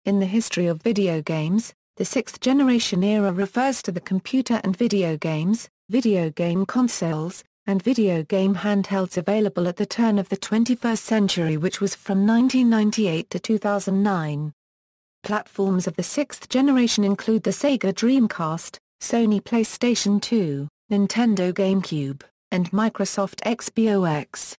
In the history of video games, the sixth-generation era refers to the computer and video games, video game consoles, and video game handhelds available at the turn of the 21st century, which was from 1998 to 2009. Platforms of the sixth generation include the Sega Dreamcast, Sony PlayStation 2, Nintendo GameCube, and Microsoft Xbox.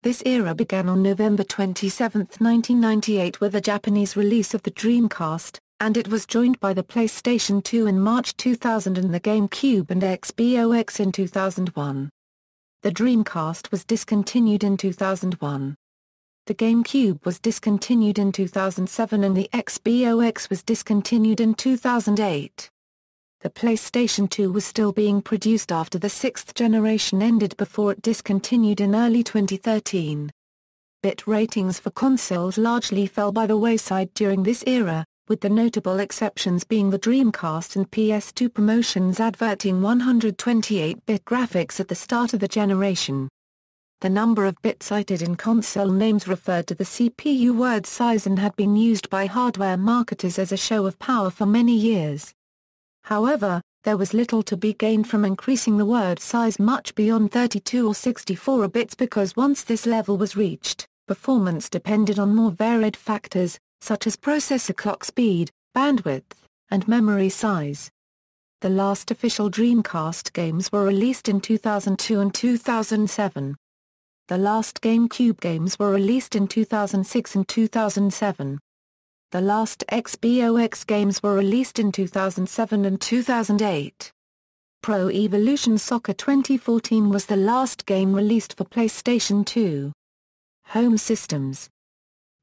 This era began on November 27, 1998 with the Japanese release of the Dreamcast, and it was joined by the PlayStation 2 in March 2000 and the GameCube and Xbox in 2001. The Dreamcast was discontinued in 2001. The GameCube was discontinued in 2007 and the Xbox was discontinued in 2008. The PlayStation 2 was still being produced after the sixth generation ended before it discontinued in early 2013. Bit ratings for consoles largely fell by the wayside during this era, with the notable exceptions being the Dreamcast and PS2 promotions adverting 128-bit graphics at the start of the generation. The number of bits cited in console names referred to the CPU word size and had been used by hardware marketers as a show of power for many years. However, there was little to be gained from increasing the word size much beyond 32 or 64 bits because once this level was reached, performance depended on more varied factors, such as processor clock speed, bandwidth, and memory size. The last official Dreamcast games were released in 2002 and 2007. The last GameCube games were released in 2006 and 2007. The last Xbox games were released in 2007 and 2008. Pro Evolution Soccer 2014 was the last game released for PlayStation 2. Home systems.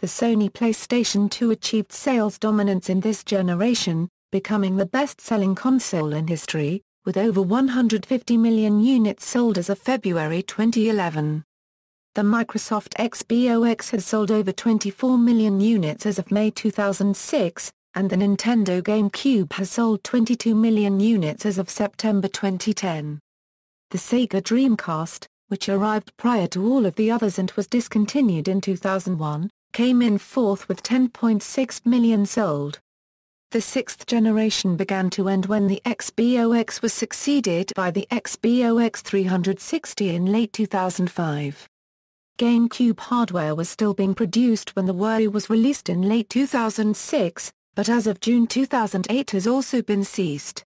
The Sony PlayStation 2 achieved sales dominance in this generation, becoming the best-selling console in history, with over 150 million units sold as of February 2011. The Microsoft Xbox has sold over 24 million units as of May 2006, and the Nintendo GameCube has sold 22 million units as of September 2010. The Sega Dreamcast, which arrived prior to all of the others and was discontinued in 2001, came in fourth with 10.6 million sold. The sixth generation began to end when the Xbox was succeeded by the Xbox 360 in late 2005. GameCube hardware was still being produced when the Wii was released in late 2006, but as of June 2008 has also been ceased.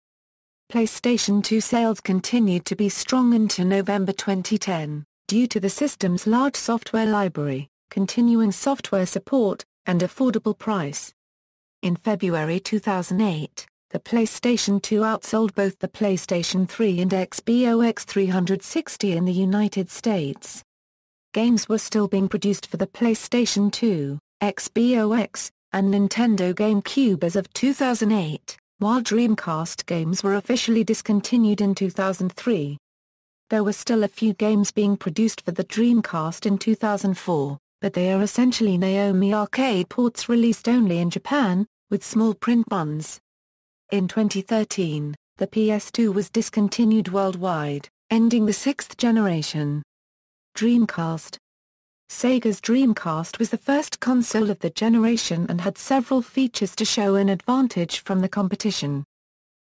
PlayStation 2 sales continued to be strong into November 2010, due to the system's large software library, continuing software support, and affordable price. In February 2008, the PlayStation 2 outsold both the PlayStation 3 and Xbox 360 in the United States. Games were still being produced for the PlayStation 2, Xbox, and Nintendo GameCube as of 2008, while Dreamcast games were officially discontinued in 2003. There were still a few games being produced for the Dreamcast in 2004, but they are essentially Naomi arcade ports released only in Japan, with small print runs. In 2013, the PS2 was discontinued worldwide, ending the sixth generation. Dreamcast. Sega's Dreamcast was the first console of the generation and had several features to show an advantage from the competition,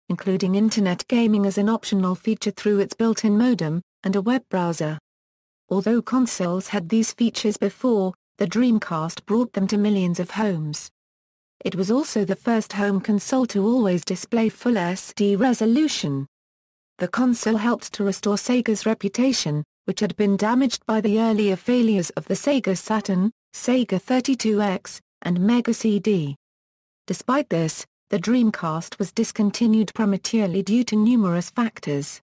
including internet gaming as an optional feature through its built-in modem, and a web browser. Although consoles had these features before, the Dreamcast brought them to millions of homes. It was also the first home console to always display full SD resolution. The console helped to restore Sega's reputation, which had been damaged by the earlier failures of the Sega Saturn, Sega 32X, and Mega CD. Despite this, the Dreamcast was discontinued prematurely due to numerous factors.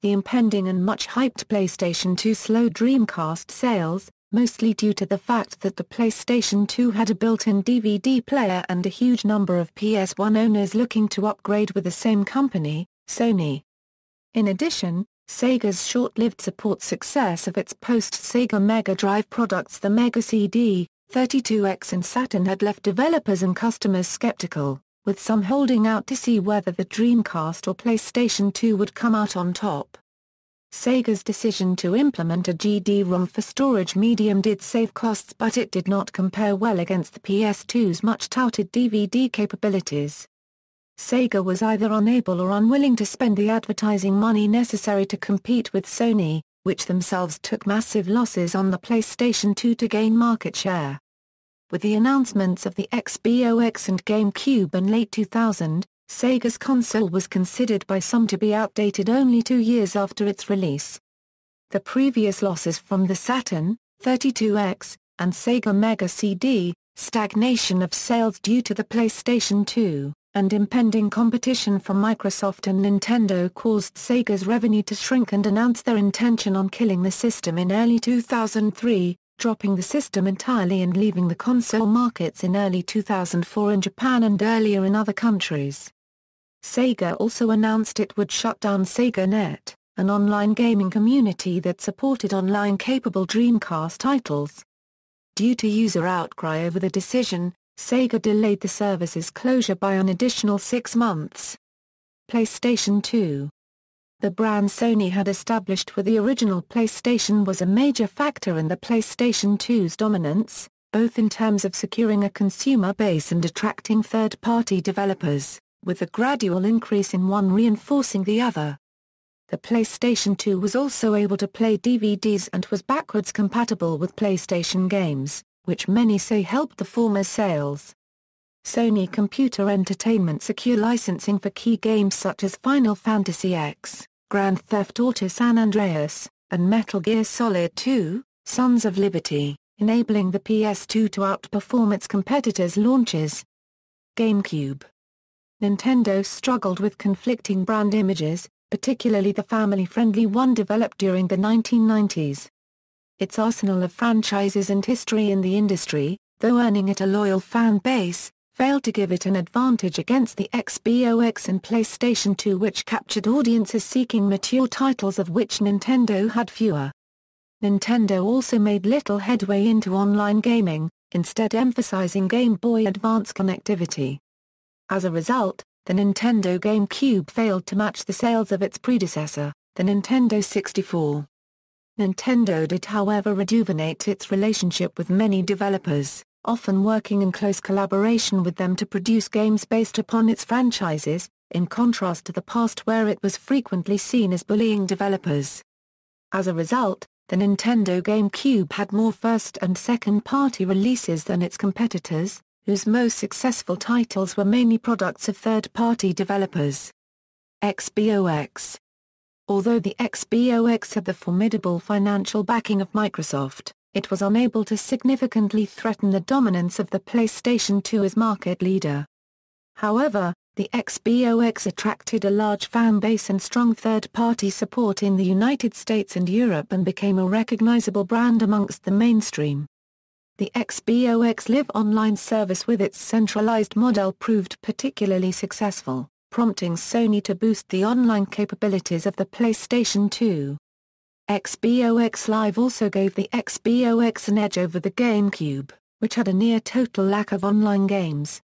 The impending and much hyped PlayStation 2 slowed Dreamcast sales, mostly due to the fact that the PlayStation 2 had a built-in DVD player and a huge number of PS1 owners looking to upgrade with the same company, Sony. In addition, Sega's short-lived support success of its post-Sega Mega Drive products, the Mega CD, 32X and Saturn, had left developers and customers skeptical, with some holding out to see whether the Dreamcast or PlayStation 2 would come out on top. Sega's decision to implement a GD-ROM for storage medium did save costs, but it did not compare well against the PS2's much-touted DVD capabilities. Sega was either unable or unwilling to spend the advertising money necessary to compete with Sony, which themselves took massive losses on the PlayStation 2 to gain market share. With the announcements of the Xbox and GameCube in late 2000, Sega's console was considered by some to be outdated only 2 years after its release. The previous losses from the Saturn, 32X, and Sega Mega CD, stagnation of sales due to the PlayStation 2, and impending competition from Microsoft and Nintendo caused Sega's revenue to shrink and announced their intention on killing the system in early 2003, dropping the system entirely and leaving the console markets in early 2004 in Japan and earlier in other countries. Sega also announced it would shut down SegaNet, an online gaming community that supported online-capable Dreamcast titles. Due to user outcry over the decision, Sega delayed the service's closure by an additional 6 months. PlayStation 2. The brand Sony had established with the original PlayStation was a major factor in the PlayStation 2's dominance, both in terms of securing a consumer base and attracting third-party developers, with a gradual increase in one reinforcing the other. The PlayStation 2 was also able to play DVDs and was backwards compatible with PlayStation games, which many say helped the former's sales. Sony Computer Entertainment secured licensing for key games such as Final Fantasy X, Grand Theft Auto San Andreas, and Metal Gear Solid 2, Sons of Liberty, enabling the PS2 to outperform its competitors' launches. GameCube. Nintendo struggled with conflicting brand images, particularly the family-friendly one developed during the 1990s. Its arsenal of franchises and history in the industry, though earning it a loyal fan base, failed to give it an advantage against the Xbox and PlayStation 2, which captured audiences seeking mature titles of which Nintendo had fewer. Nintendo also made little headway into online gaming, instead emphasizing Game Boy Advance connectivity. As a result, the Nintendo GameCube failed to match the sales of its predecessor, the Nintendo 64. Nintendo did however rejuvenate its relationship with many developers, often working in close collaboration with them to produce games based upon its franchises, in contrast to the past where it was frequently seen as bullying developers. As a result, the Nintendo GameCube had more first- and second-party releases than its competitors, whose most successful titles were mainly products of third-party developers. Xbox. Although the Xbox had the formidable financial backing of Microsoft, it was unable to significantly threaten the dominance of the PlayStation 2 as market leader. However, the Xbox attracted a large fan base and strong third-party support in the United States and Europe and became a recognizable brand amongst the mainstream. The Xbox Live online service with its centralized model proved particularly successful, prompting Sony to boost the online capabilities of the PlayStation 2. Xbox Live also gave the Xbox an edge over the GameCube, which had a near-total lack of online games.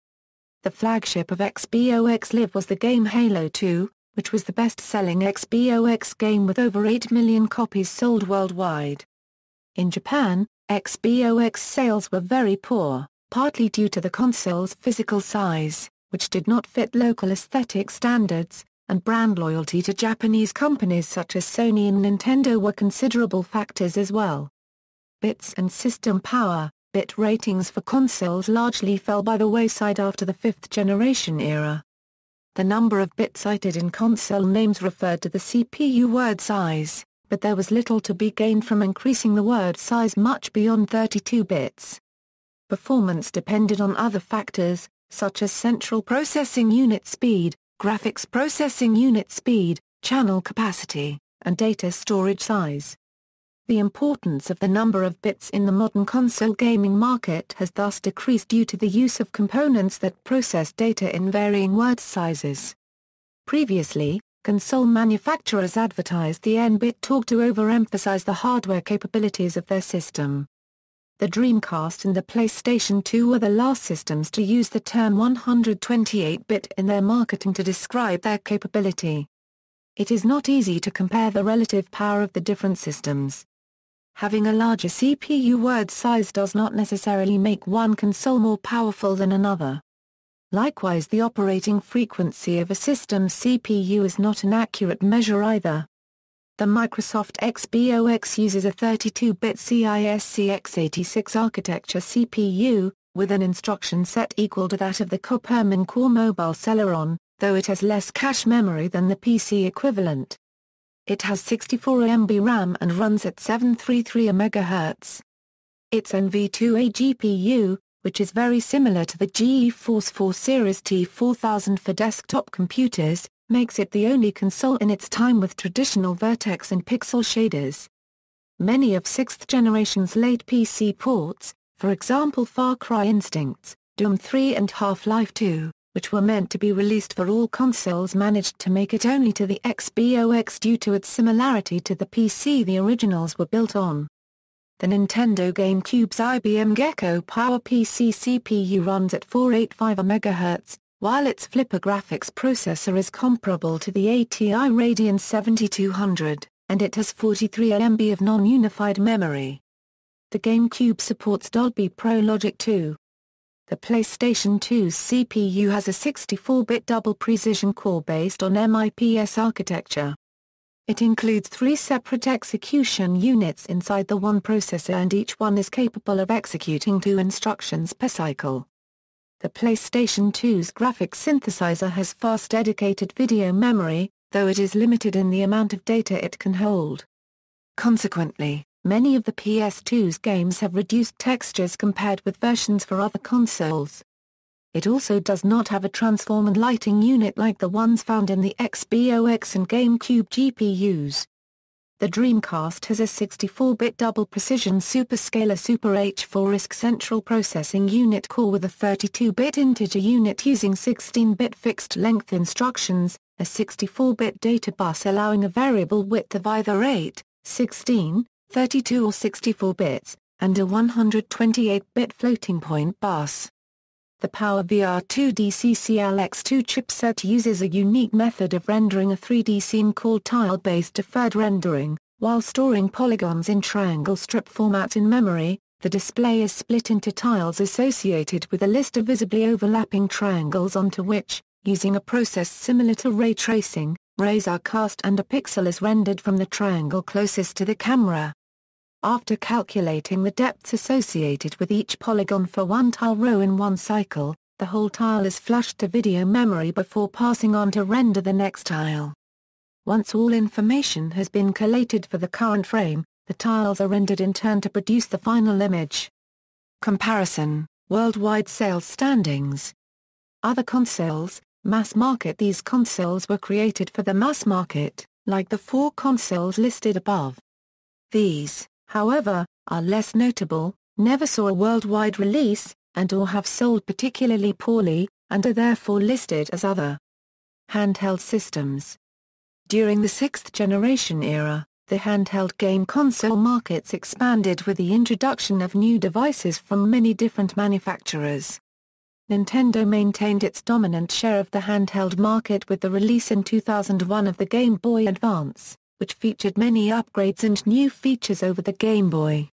The flagship of Xbox Live was the game Halo 2, which was the best-selling Xbox game with over 8 million copies sold worldwide. In Japan, Xbox sales were very poor, partly due to the console's physical size, which did not fit local aesthetic standards, and brand loyalty to Japanese companies such as Sony and Nintendo were considerable factors as well. Bits and system power. Bit ratings for consoles largely fell by the wayside after the fifth-generation era. The number of bits cited in console names referred to the CPU word size, but there was little to be gained from increasing the word size much beyond 32 bits. Performance depended on other factors, such as central processing unit speed, graphics processing unit speed, channel capacity, and data storage size. The importance of the number of bits in the modern console gaming market has thus decreased due to the use of components that process data in varying word sizes. Previously, console manufacturers advertised the N-bit talk to overemphasize the hardware capabilities of their system. The Dreamcast and the PlayStation 2 were the last systems to use the term 128-bit in their marketing to describe their capability. It is not easy to compare the relative power of the different systems. Having a larger CPU word size does not necessarily make one console more powerful than another. Likewise, the operating frequency of a system's CPU is not an accurate measure either. The Microsoft Xbox uses a 32-bit CISC x86 architecture CPU, with an instruction set equal to that of the Copperman Core mobile Celeron, though it has less cache memory than the PC equivalent. It has 64 MB RAM and runs at 733 MHz. Its NV2A GPU, which is very similar to the GeForce 4 Series T4000 for desktop computers, makes it the only console in its time with traditional vertex and pixel shaders. Many of 6th generation's late PC ports, for example Far Cry Instincts, Doom 3 and Half-Life 2, which were meant to be released for all consoles, managed to make it only to the Xbox due to its similarity to the PC the originals were built on. The Nintendo GameCube's IBM Gecko PowerPC CPU runs at 485 MHz, while its Flipper graphics processor is comparable to the ATI Radeon 7200, and it has 43 MB of non-unified memory. The GameCube supports Dolby Pro Logic 2. The PlayStation 2's CPU has a 64-bit double precision core based on MIPS architecture. It includes 3 separate execution units inside the one processor, and each one is capable of executing 2 instructions per cycle. The PlayStation 2's graphics synthesizer has fast dedicated video memory, though it is limited in the amount of data it can hold. Consequently, many of the PS2's games have reduced textures compared with versions for other consoles. It also does not have a transform and lighting unit like the ones found in the Xbox and GameCube GPUs. The Dreamcast has a 64-bit double precision superscalar Super H4 RISC central processing unit core with a 32-bit integer unit using 16-bit fixed-length instructions, a 64-bit data bus allowing a variable width of either 8, 16, 32 or 64 bits, and a 128-bit floating-point bus. The PowerVR 2D CCLX2 chipset uses a unique method of rendering a 3D scene called tile-based deferred rendering. While storing polygons in triangle strip format in memory, the display is split into tiles associated with a list of visibly overlapping triangles onto which, using a process similar to ray tracing, rays are cast and a pixel is rendered from the triangle closest to the camera. After calculating the depths associated with each polygon for one tile row in one cycle, the whole tile is flushed to video memory before passing on to render the next tile. Once all information has been collated for the current frame, the tiles are rendered in turn to produce the final image. Comparison: worldwide sales standings. Other consoles, mass market. These consoles were created for the mass market, like the 4 consoles listed above. These, however, are less notable, never saw a worldwide release, and/or have sold particularly poorly, and are therefore listed as other. Handheld systems. During the 6th generation era, the handheld game console markets expanded with the introduction of new devices from many different manufacturers. Nintendo maintained its dominant share of the handheld market with the release in 2001 of the Game Boy Advance, which featured many upgrades and new features over the Game Boy.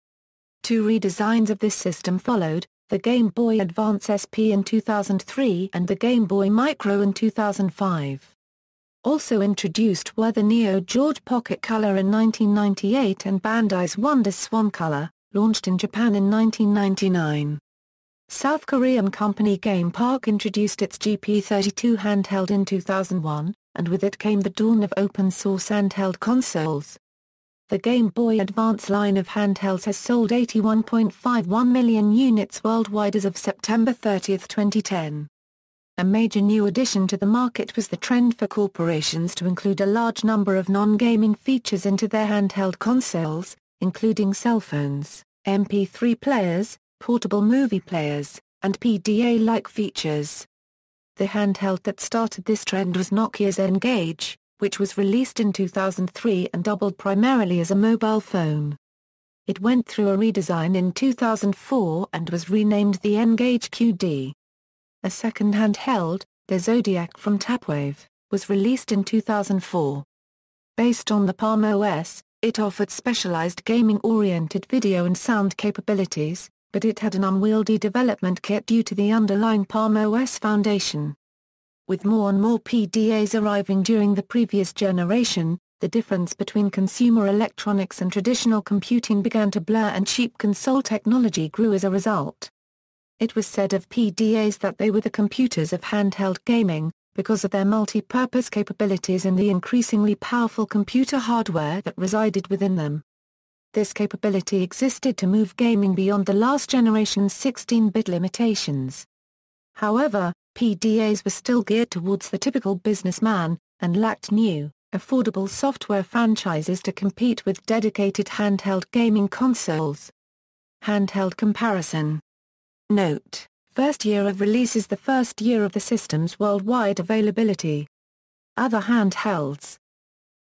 2 redesigns of this system followed, the Game Boy Advance SP in 2003 and the Game Boy Micro in 2005. Also introduced were the Neo Geo Pocket Color in 1998 and Bandai's Wonder Swan Color, launched in Japan in 1999. South Korean company Game Park introduced its GP32 handheld in 2001, and with it came the dawn of open-source handheld consoles. The Game Boy Advance line of handhelds has sold 81.51 million units worldwide as of September 30, 2010. A major new addition to the market was the trend for corporations to include a large number of non-gaming features into their handheld consoles, including cell phones, MP3 players, portable movie players, and PDA-like features. The handheld that started this trend was Nokia's N-Gage, which was released in 2003 and doubled primarily as a mobile phone. It went through a redesign in 2004 and was renamed the N-Gage QD. A second handheld, the Zodiac from Tapwave, was released in 2004. Based on the Palm OS, it offered specialized gaming-oriented video and sound capabilities, but it had an unwieldy development kit due to the underlying Palm OS foundation. With more and more PDAs arriving during the previous generation, the difference between consumer electronics and traditional computing began to blur and cheap console technology grew as a result. It was said of PDAs that they were the computers of handheld gaming, because of their multi-purpose capabilities and the increasingly powerful computer hardware that resided within them. This capability existed to move gaming beyond the last generation's 16-bit limitations. However, PDAs were still geared towards the typical businessman, and lacked new, affordable software franchises to compete with dedicated handheld gaming consoles. Handheld comparison. Note: first year of release is the first year of the system's worldwide availability. Other handhelds.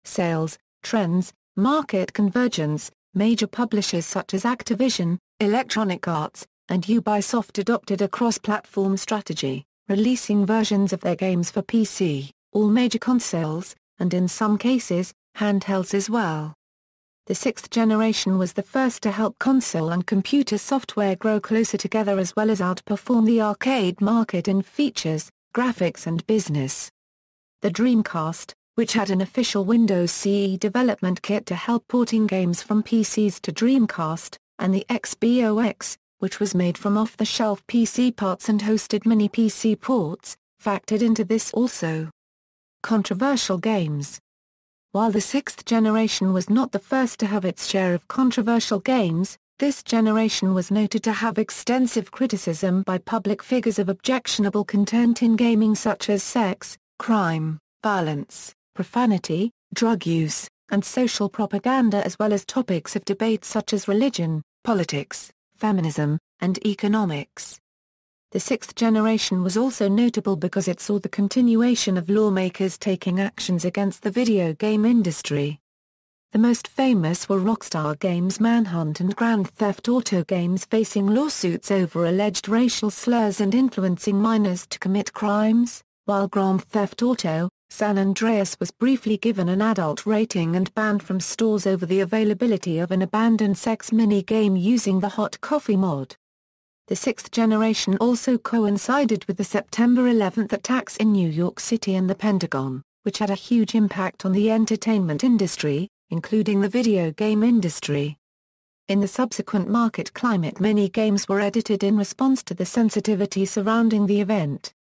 Sales, trends, market convergence. Major publishers such as Activision, Electronic Arts, and Ubisoft adopted a cross-platform strategy, releasing versions of their games for PC, all major consoles, and in some cases, handhelds as well. The sixth generation was the first to help console and computer software grow closer together as well as outperform the arcade market in features, graphics and business. The Dreamcast, which had an official Windows CE development kit to help porting games from PCs to Dreamcast, and the XBOX, which was made from off-the-shelf PC parts and hosted mini PC ports, factored into this also. Controversial games. While the sixth generation was not the first to have its share of controversial games, this generation was noted to have extensive criticism by public figures of objectionable content in gaming such as sex, crime, violence, profanity, drug use, and social propaganda as well as topics of debate such as religion, politics, feminism, and economics. The sixth generation was also notable because it saw the continuation of lawmakers taking actions against the video game industry. The most famous were Rockstar Games' Manhunt and Grand Theft Auto games facing lawsuits over alleged racial slurs and influencing minors to commit crimes, while Grand Theft Auto: San Andreas was briefly given an adult rating and banned from stores over the availability of an abandoned sex mini-game using the Hot Coffee mod. The sixth generation also coincided with the September 11 attacks in New York City and the Pentagon, which had a huge impact on the entertainment industry, including the video game industry. In the subsequent market climate, many games were edited in response to the sensitivity surrounding the event.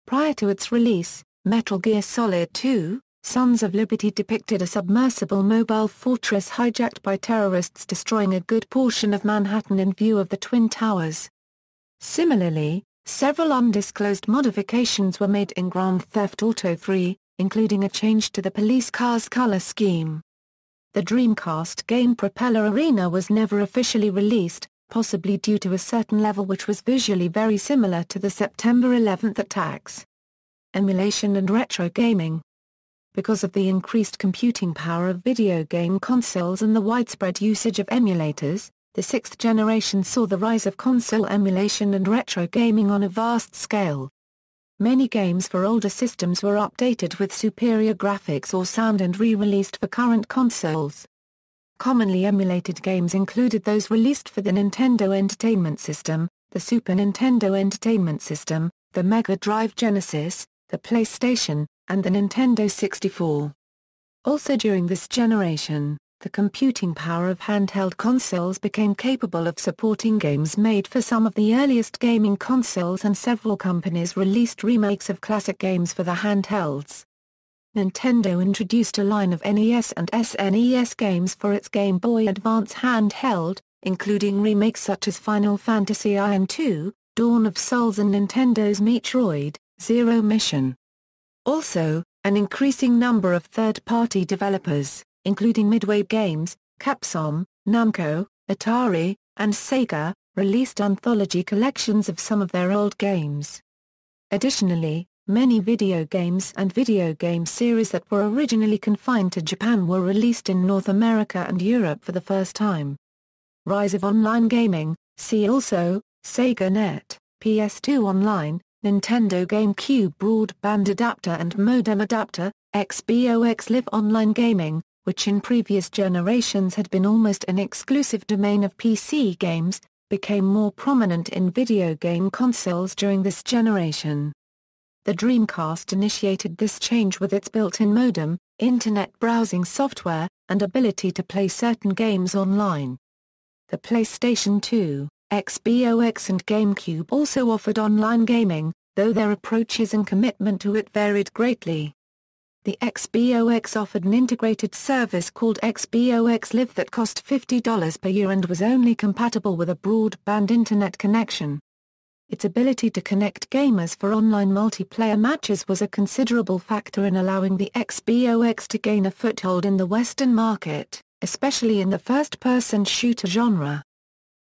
Prior to its release, Metal Gear Solid 2: Sons of Liberty depicted a submersible mobile fortress hijacked by terrorists destroying a good portion of Manhattan in view of the Twin Towers. Similarly, several undisclosed modifications were made in Grand Theft Auto 3, including a change to the police car's color scheme. The Dreamcast game Propeller Arena was never officially released, possibly due to a certain level which was visually very similar to the September 11 attacks. Emulation and retro gaming. Because of the increased computing power of video game consoles and the widespread usage of emulators, the sixth generation saw the rise of console emulation and retro gaming on a vast scale. Many games for older systems were updated with superior graphics or sound and re-released for current consoles. Commonly emulated games included those released for the Nintendo Entertainment System, the Super Nintendo Entertainment System, the Mega Drive Genesis, the PlayStation, and the Nintendo 64. Also during this generation, the computing power of handheld consoles became capable of supporting games made for some of the earliest gaming consoles, and several companies released remakes of classic games for the handhelds. Nintendo introduced a line of NES and SNES games for its Game Boy Advance handheld, including remakes such as Final Fantasy IN 2, Dawn of Souls and Nintendo's Metroid: Zero Mission. Also, an increasing number of third-party developers, including Midway Games, Capcom, Namco, Atari, and Sega, released anthology collections of some of their old games. Additionally, many video games and video game series that were originally confined to Japan were released in North America and Europe for the first time. Rise of online gaming, see also, Sega Net, PS2 Online, Nintendo GameCube Broadband Adapter and Modem Adapter, Xbox Live Online Gaming, which in previous generations had been almost an exclusive domain of PC games, became more prominent in video game consoles during this generation. The Dreamcast initiated this change with its built-in modem, internet browsing software, and ability to play certain games online. The PlayStation 2, Xbox and GameCube also offered online gaming, though their approaches and commitment to it varied greatly. The Xbox offered an integrated service called Xbox Live that cost $50 per year and was only compatible with a broadband internet connection. Its ability to connect gamers for online multiplayer matches was a considerable factor in allowing the Xbox to gain a foothold in the Western market, especially in the first-person shooter genre.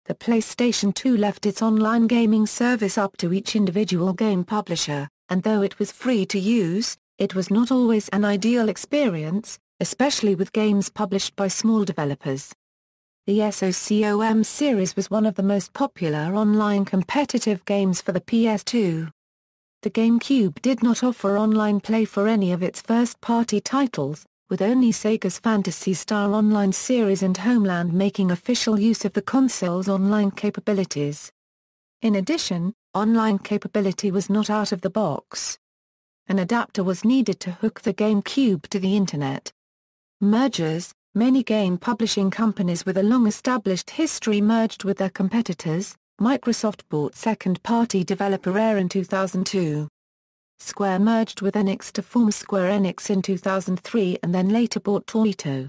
The PlayStation 2 left its online gaming service up to each individual game publisher, and though it was free to use, it was not always an ideal experience, especially with games published by small developers. The SOCOM series was one of the most popular online competitive games for the PS2. The GameCube did not offer online play for any of its first-party titles, with only Sega's Phantasy Star Online series and Homeland making official use of the console's online capabilities. In addition, online capability was not out of the box. An adapter was needed to hook the GameCube to the Internet. Mergers. Many game publishing companies with a long-established history merged with their competitors. Microsoft bought second-party developer Rare in 2002. Square merged with Enix to form Square Enix in 2003 and then later bought Taito.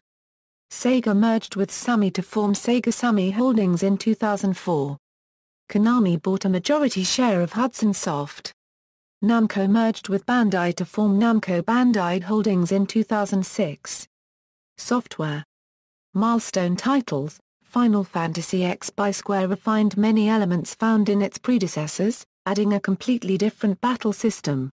Sega merged with Sammy to form Sega Sammy Holdings in 2004. Konami bought a majority share of Hudson Soft. Namco merged with Bandai to form Namco Bandai Holdings in 2006. Software. Milestone titles. Final Fantasy X by Square refined many elements found in its predecessors, adding a completely different battle system.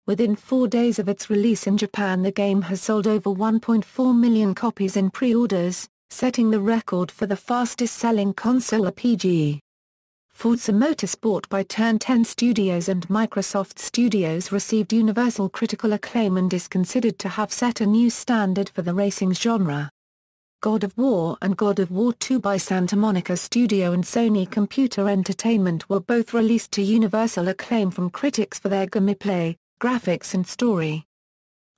Within 4 days of its release in Japan, the game has sold over 1.4 million copies in pre-orders, setting the record for the fastest-selling console RPG. Forza Motorsport by Turn 10 Studios and Microsoft Studios received universal critical acclaim and is considered to have set a new standard for the racing genre. God of War and God of War 2 by Santa Monica Studio and Sony Computer Entertainment were both released to universal acclaim from critics for their gameplay, graphics and story.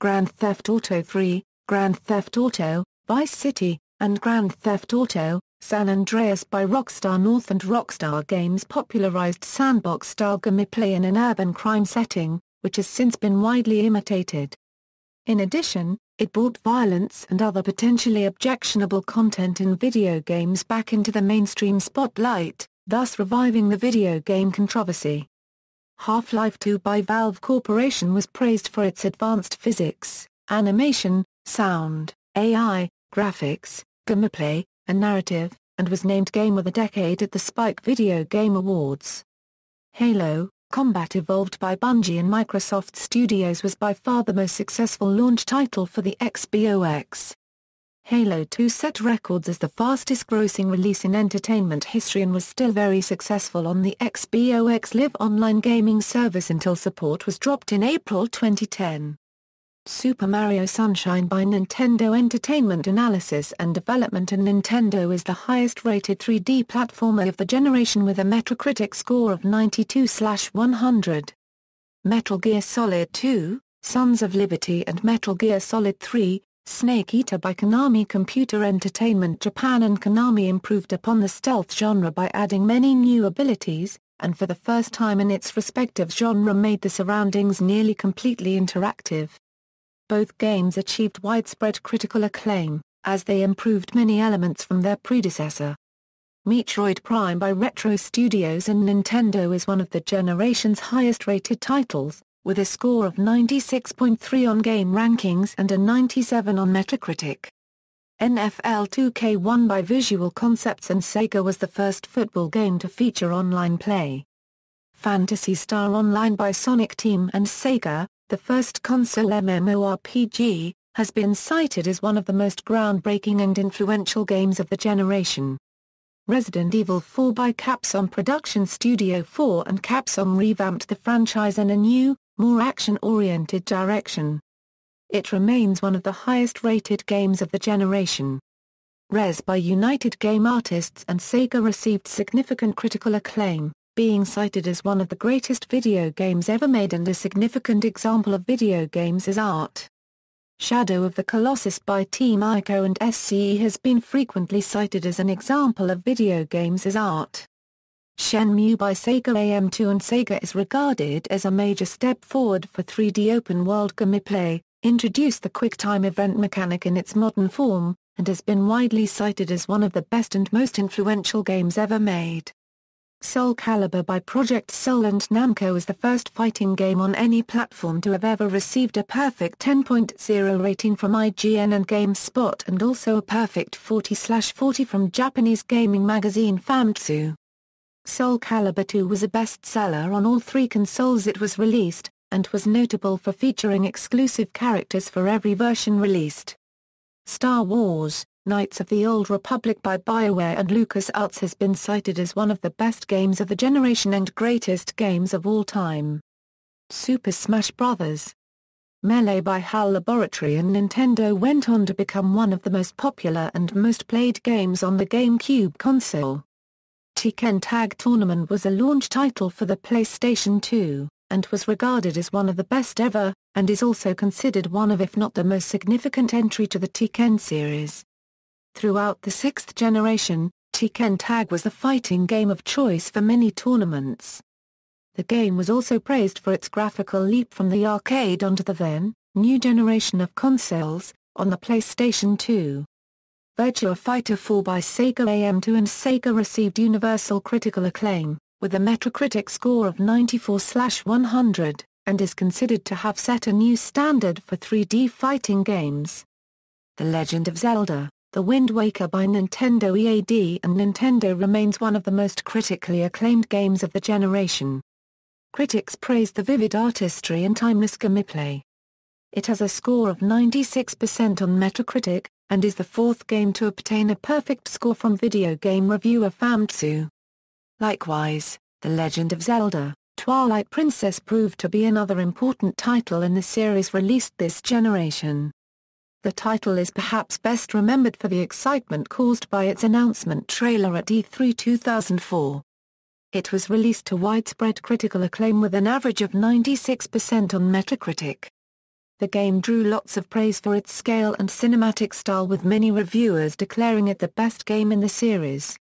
Grand Theft Auto 3, Grand Theft Auto, Vice City, and Grand Theft Auto, San Andreas by Rockstar North and Rockstar Games popularized sandbox-style gameplay in an urban crime setting, which has since been widely imitated. In addition, it brought violence and other potentially objectionable content in video games back into the mainstream spotlight, thus reviving the video game controversy. Half-Life 2 by Valve Corporation was praised for its advanced physics, animation, sound, AI, graphics, gameplay, and narrative, and was named Game of the Decade at the Spike Video Game Awards. Halo: Combat Evolved by Bungie and Microsoft Studios was by far the most successful launch title for the Xbox. Halo 2 set records as the fastest-grossing release in entertainment history and was still very successful on the Xbox Live online gaming service until support was dropped in April 2010. Super Mario Sunshine by Nintendo Entertainment Analysis and Development and Nintendo is the highest-rated 3D platformer of the generation with a Metacritic score of 92/100. Metal Gear Solid 2, Sons of Liberty and Metal Gear Solid 3, Snake Eater by Konami Computer Entertainment Japan and Konami improved upon the stealth genre by adding many new abilities, and for the first time in its respective genre made the surroundings nearly completely interactive. Both games achieved widespread critical acclaim, as they improved many elements from their predecessor. Metroid Prime by Retro Studios and Nintendo is one of the generation's highest-rated titles, with a score of 96.3 on Game Rankings and a 97 on Metacritic. NFL 2K1 by Visual Concepts and Sega was the first football game to feature online play. Phantasy Star Online by Sonic Team and Sega, the first console MMORPG, has been cited as one of the most groundbreaking and influential games of the generation. Resident Evil 4 by Capcom Production Studio 4 and Capcom revamped the franchise in a new, more action-oriented direction. It remains one of the highest-rated games of the generation. Res by United Game Artists and Sega received significant critical acclaim, being cited as one of the greatest video games ever made and a significant example of video games as art. Shadow of the Colossus by Team Ico and SCE has been frequently cited as an example of video games as art. Shenmue by Sega AM2 and Sega is regarded as a major step forward for 3D open-world gameplay, introduced the QuickTime event mechanic in its modern form, and has been widely cited as one of the best and most influential games ever made. Soul Calibur by Project Soul and Namco is the first fighting game on any platform to have ever received a perfect 10.0 rating from IGN and GameSpot and also a perfect 40/40 from Japanese gaming magazine Famitsu. Soul Calibur 2 was a bestseller on all three consoles it was released, and was notable for featuring exclusive characters for every version released. Star Wars: Knights of the Old Republic by BioWare and LucasArts has been cited as one of the best games of the generation and greatest games of all time. Super Smash Bros. Melee by HAL Laboratory and Nintendo went on to become one of the most popular and most played games on the GameCube console. Tekken Tag Tournament was a launch title for the PlayStation 2, and was regarded as one of the best ever, and is also considered one of if not the most significant entry to the Tekken series. Throughout the sixth generation, Tekken Tag was the fighting game of choice for many tournaments. The game was also praised for its graphical leap from the arcade onto the then, new generation of consoles, on the PlayStation 2. Virtua Fighter 4 by Sega AM2 and Sega received universal critical acclaim, with a Metacritic score of 94/100, and is considered to have set a new standard for 3D fighting games. The Legend of Zelda: The Wind Waker by Nintendo EAD and Nintendo remains one of the most critically acclaimed games of the generation. Critics praised the vivid artistry and timeless gameplay. It has a score of 96% on Metacritic, and is the fourth game to obtain a perfect score from video game reviewer Famitsu. Likewise, The Legend of Zelda: Twilight Princess proved to be another important title in the series released this generation. The title is perhaps best remembered for the excitement caused by its announcement trailer at E3 2004. It was released to widespread critical acclaim with an average of 96% on Metacritic. The game drew lots of praise for its scale and cinematic style, with many reviewers declaring it the best game in the series.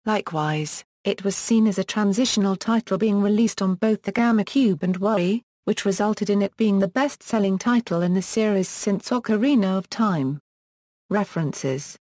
Likewise, it was seen as a transitional title being released on both the GameCube and Wii, which resulted in it being the best-selling title in the series since Ocarina of Time. References